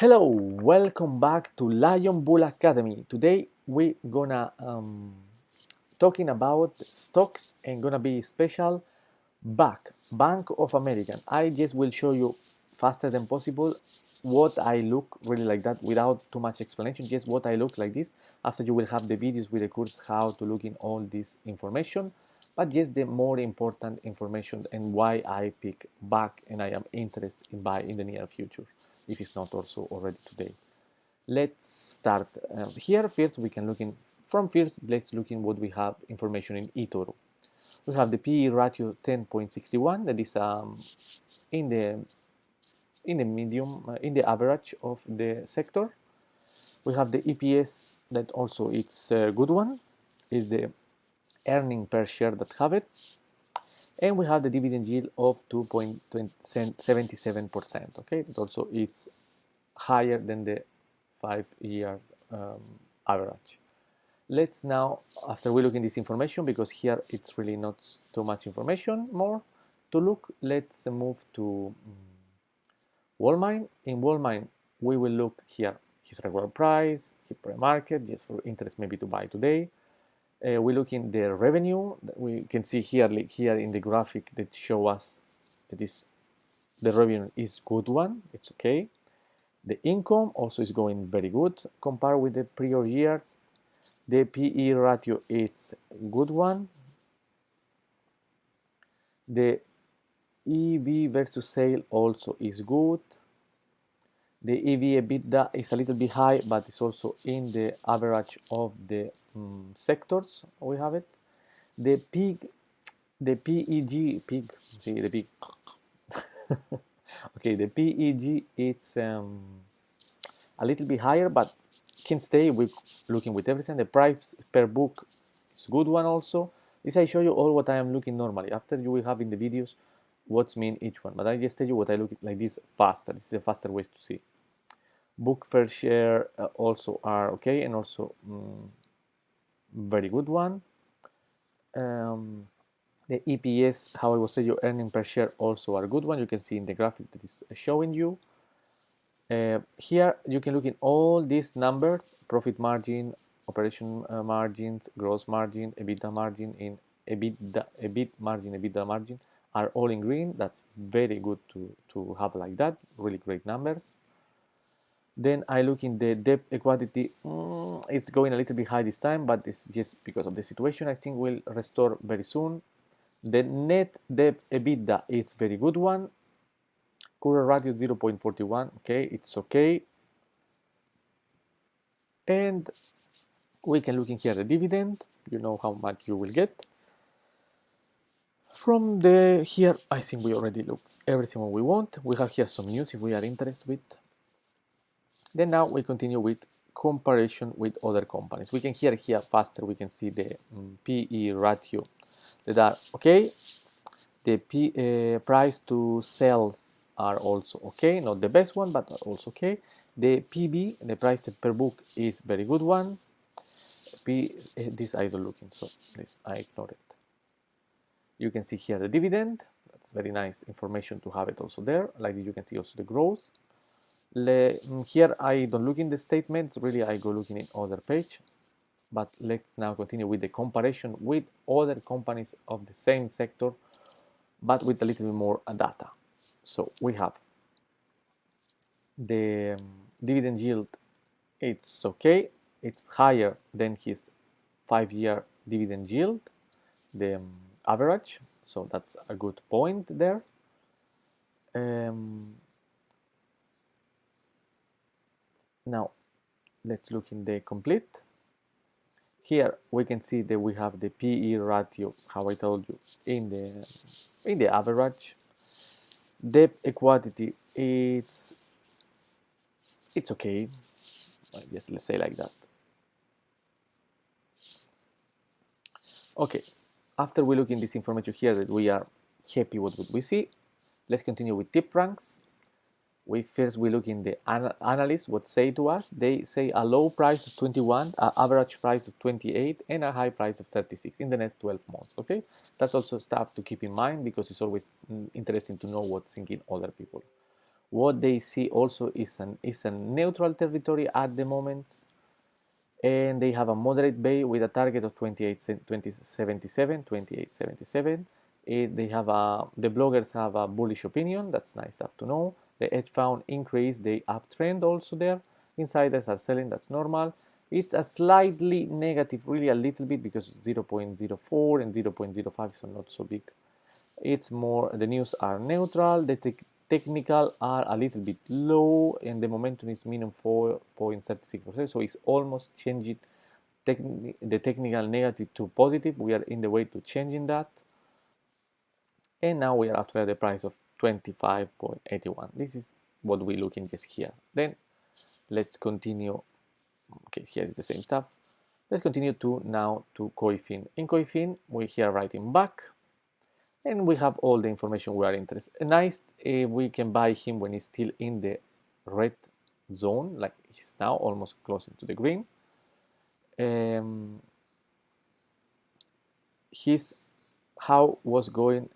Hello, welcome back to Lion Bull Academy. Today we gonna talking about stocks and gonna be special BAC, Bank of American. I just will show you faster than possible what I look really like that without too much explanation, just what I look like this. After you will have the videos with the course how to look in all this information, but just the more important information and why I pick BAC and I am interested in buy in the near future, if it's not also already today. Let's start here. First we can look in from first. Let's look in what we have information in Etoro. We have the PE ratio 10.61, that is in the medium, in the average of the sector. We have the EPS, that also it's a good one, is the earning per share that have it. And we have the dividend yield of 2.77%. Okay, that also it's higher than the 5 years average. Let's now, after we look in this information, because here it's really not too much information more to look, let's move to Walmart. In Walmart, we will look here his regular price, his pre-market, just for interest maybe to buy today. We look in the revenue. We can see here, like here in the graphic that show us that is the revenue is good one. It's okay. The income also is going very good compared with the prior years. The PE ratio is good one. The EV versus sale also is good. The EV EBITDA is a little bit high, but it's also in the average of the sectors. We have it. The PEG, the PEG, pig, see the pig. Okay, the PEG it's a little bit higher, but can stay with looking with everything. The price per book is good one also. This I show you all what I am looking normally. After you will have in the videos what's mean each one, but I just tell you what I look at like this faster. This is a faster way to see. Book per share also are okay, and also very good one. The EPS, how I was saying, your earning per share also are good one. You can see in the graphic that is showing you. Here you can look in all these numbers: profit margin, operation margins, gross margin, EBITDA margin, in EBIT margin, EBITDA margin are all in green. That's very good to have like that. Really great numbers. Then I look in the debt equity. It's going a little bit high this time, but it's just because of the situation. I think will restore very soon. The net debt EBITDA is very good one. Current ratio 0.41. Okay, it's okay. And we can look in here the dividend. You know how much you will get. From the here, I think we already looked everything what we want. We have here some news if we are interested with. Then now we continue with comparison with other companies. We can here faster. We can see the PE ratio that are okay. The price to sales are also okay, not the best one, but also okay. The PB, the price per book, is very good one. This I don't look in, so this I ignore it. You can see here the dividend. That's very nice information to have it also there. Like you can see also the growth. Here I don't look in the statements. Really, I go looking in other page. But let's now continue with the comparison with other companies of the same sector, but with a little bit more data. So we have the dividend yield. It's okay. It's higher than his 5-year dividend yield, the average. So that's a good point there. Now let's look in the complete. Here we can see that we have the PE ratio, how I told you, in the average. Debt equity, it's okay. Yes, let's say like that. Okay, after we look in this information here that we are happy with what we see, let's continue with tip ranks. We look in the analysts what say to us. They say a low price of 21, an average price of 28, and a high price of 36 in the next 12 months. Okay, that's also stuff to keep in mind because it's always interesting to know what's thinking other people. What they see also is a neutral territory at the moment, and they have a moderate bay with a target of 2877. They have the bloggers have a bullish opinion. That's nice stuff to know. The hedge fund increase the uptrend also there. Insiders are selling. That's normal. It's a slightly negative, really a little bit, because 0.04 and 0.05 are not so big. It's more, the news are neutral. The technical are a little bit low, and the momentum is minimum 4.36%. So it's almost changing the technical negative to positive. We are in the way to changing that. And now we are after the price of 25.81. This is what we're looking just here. Then let's continue. Okay, here is the same stuff. Let's continue to now to Coifin. In Coifin, we're here writing back, and we have all the information we are interested. Nice, we can buy him when he's still in the red zone, like he's now almost closing to the green. His how was going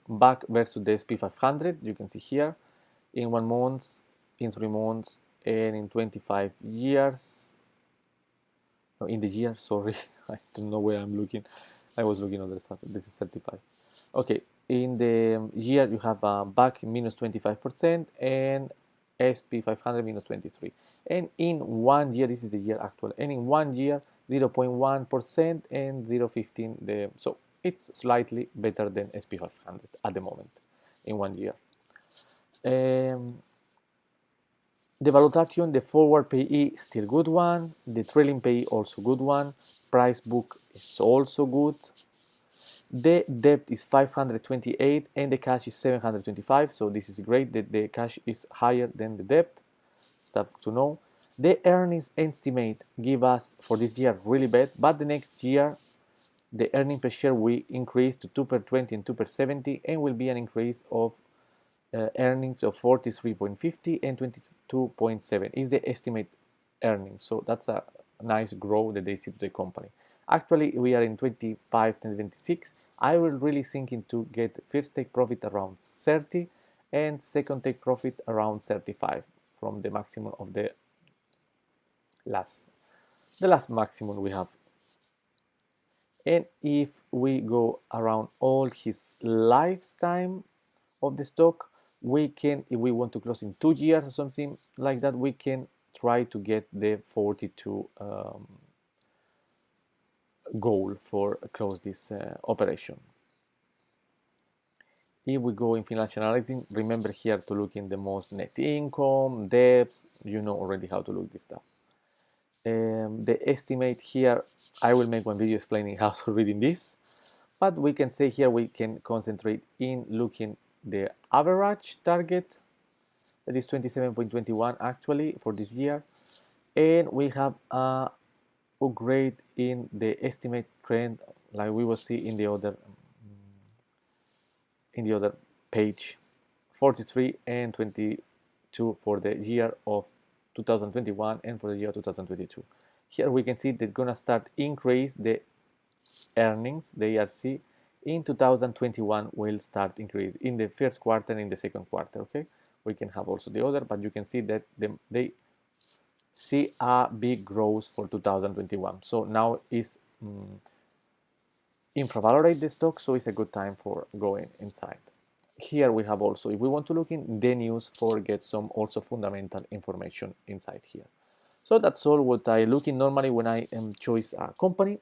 back versus the SP500. You can see here in 1 month, in 3 months, and in 25 years. No, in the year, sorry, I don't know where I'm looking. I was looking at other stuff. This is 35. Okay, in the year you have BAC minus 25% and SP500 minus 23. And in 1 year, this is the year actual, and in 1 year 0.1% and 0.15. So it's slightly better than SP500 at the moment in 1 year. The valuation, the forward PE still good one, the trailing PE also good one, price book is also good. The debt is 528 and the cash is 725, so this is great that the cash is higher than the debt. Stuff to know. The earnings estimate give us for this year really bad, but the next year the earning per share will increase to 2 per 20 and 2 per 70 and will be an increase of earnings of 43.50 and 22.7 is the estimate earnings. So that's a nice growth that they see to the company. Actually, we are in 25 and 26. I will really thinking to get first take profit around 30 and second take profit around 35 from the maximum of the last maximum we have. And if we go around all his lifetime of the stock, we can, if we want to close in 2 years or something like that, we can try to get the 42 goal for close this operation. If we go in financial analysis, remember here to look in the most net income, debts, you know already how to look this stuff. The estimate here, I will make one video explaining how to read in this, but we can say here we can concentrate in looking the average target, that is 27.21 actually for this year, and we have a upgrade in the estimate trend like we will see in the other page, 43 and 22 for the year of 2021 and for the year 2022. Here we can see they're gonna start increase the earnings, the ERC in 2021 will start increase in the first quarter and in the second quarter. Okay, we can have also the other, but you can see that they see a big growth for 2021. So now is infravalorate the stock, so it's a good time for going inside. Here we have also, if we want to look in the news for get some also fundamental information inside here. So that's all what I look in normally when I choose a company.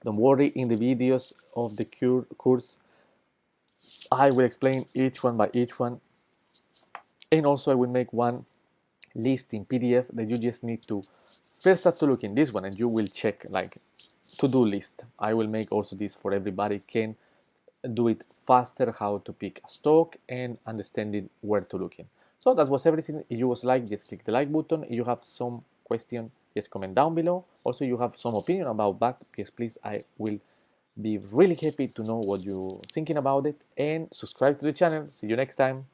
Don't worry, in the videos of the course I will explain each one by each one, and also I will make one list in PDF that you just need to first start to look in this one, and you will check like to-do list. I will make also this for everybody can do it faster, how to pick a stock and understanding where to look in. So that was everything. If you was like, just click the like button. If you have some question, just comment down below. Also, you have some opinion about BAC, yes, please, I will be really happy to know what you're thinking about it, and subscribe to the channel. See you next time.